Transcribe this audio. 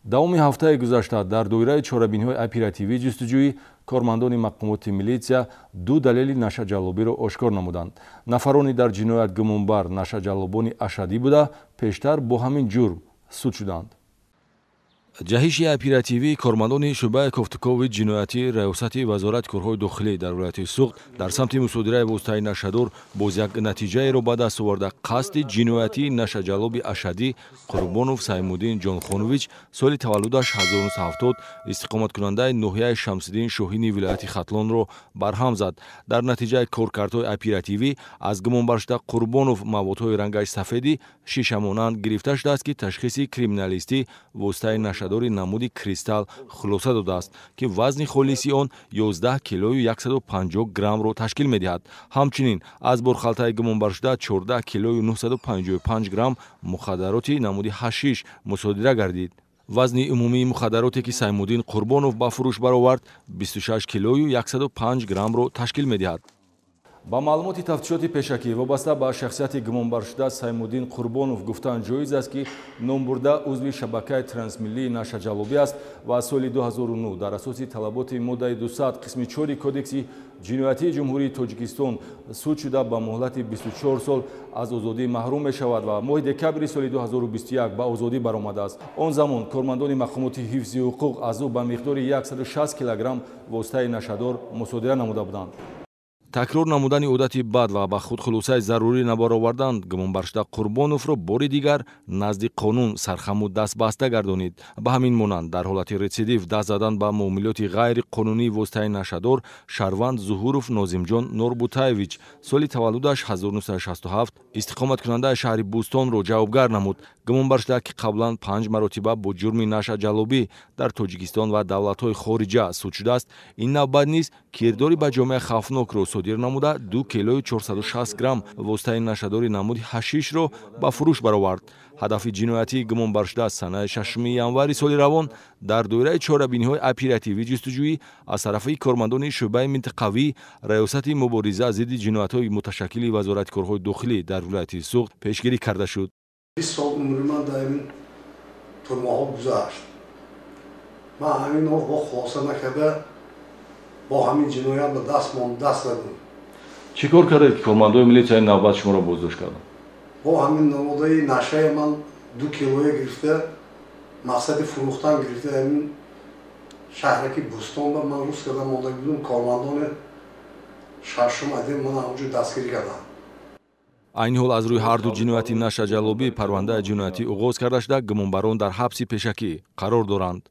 давоми ҳафтаи гузашта дар доираи чорабиниҳои оперативии ҷустуҷӯӣ кормандони мақомоти милитсия ду далели нашаҷаллобиро ошкор намуданд. Нафарони дар ҷиноят гумонбар нашаҷаллобони ашадӣ буда пештар бо ҳамин ҷурм суд шуданд. ҷаҳиши оперативии кормандони шӯъбаи кофтукови ҷиноятӣ раёсати вазорати корҳои дохилӣ дар вилояти Суғд дар самти мусодираи воситаи нашадор боз як натиҷаеро ба даст оварда қасди ҷиноятии нашаҷаллоби ашадӣ Қурбонов Саймуддин Ҷонхонович соли таваллудаш 1970 истиқоматкунандаи ноҳияи Шамсиддин Шоҳини вилояти Хатлонро барҳам зад. Дар натиҷаи коркардҳои оперативӣ аз гумонбаршуда Қурбонов маводҳои рангаш сафеди шишамонанд гирифта шудааст, ки ташхиси криминалистӣ воситаи нашадори намуди кристалл хулоса додааст, ки вазни холиси он 11 килою 150 граммро ташкил медиҳад. ҳамчунин аз борхалтаи гумонбаршуда 14 килою 955 грамм мухаддароти намуди ҳашиш мусодира гардид. вазни умумии мухаддароте ки Саймуддин Қурбонов ба фурӯш баровард 26 килою 105 граммро ташкил медиҳад. ба маълумоти тафтишоти пешакӣ вобаста ба шахсияти гумонбаршуда Саймуддин Қурбонов гуфтан ҷоиз аст, ки номбурда узви шабакаи трансмиллии нашаҷаллобӣ аст ва соли 2009 дар асоси талаботи моддаи 200 қисми 4 кодекси ҷиноятии ҷумҳурии Тоҷикистон суд шуда ба муҳлати 24 сол аз озодӣ маҳрум мешавад ва моҳи декабри соли 2021 ба озодӣ баромадааст. он замон кормандони мақомоти ҳифзи ҳуқуқ аз ӯ ба миқдори 160 килограмм воситаи нашадор мусодира намуда буданд. такрор намудани одати бад ва ба худ хулосаи зарурӣ набаровардан гумонбаршуда Қурбоновро бори дигар назди қонун сархаму дастбаста гардонид. ба ҳамин монанд дар ҳолати рецидив даст задан ба муомилоти ғайриқонунии воситаи нашадор Шарванд Зуҳуров Нозимҷон Норбутаевич соли таваллудаш 1967 истиқоматкунандаи шаҳри Бӯстонро ҷавобгар намуд. гумонбаршуда, ки қаблан 5 маротиба бо ҷурми нашаҷаллобӣ дар Тоҷикистон ва давлатҳои хориҷа суд шудааст, ин навбат низ кирдори ба ҷомеа хавфнокро содир намуда 2 килою 460 грамм воситаи нашадори намуди ҳашишро ба фурӯш баровард. ҳадафи ҷиноятии гумонбаршуда санаи 6 январи соли равон дар доираи чорабиниҳои оперативии ҷустуҷӯӣ аз тарафи кормандони шӯъбаи минтақавӣ раёсати мубориза зидди ҷиноятҳои муташаккили вазорати корҳои дохилӣ дар вилояти Суғд пешгирӣ карда шуд. 20 сол умри ман дар ин турмаҳо гузашт. ман ҳаминро хулоса накарда бо ҳамин ҷиноят ба даст задем. чӣ кор кардед, ки кормандои милитсияи навбат шуморо боздошт карданд? бо ҳамин намудаи нашаи ман 2 килоя гирифта мақсади фурӯхтан гирифта ҳамин шаҳраки Бӯстон ба ман рӯз карда монда будем. кормандони шашум адем ман ҳамонҷо дастгирӣ кардам. айни ҳол аз рӯи ҳарду ҷинояти нашаҷаллобӣ парвандаи ҷиноятӣ оғоз карда шуда гумонбарон дар ҳабси пешакӣ қарор доранд.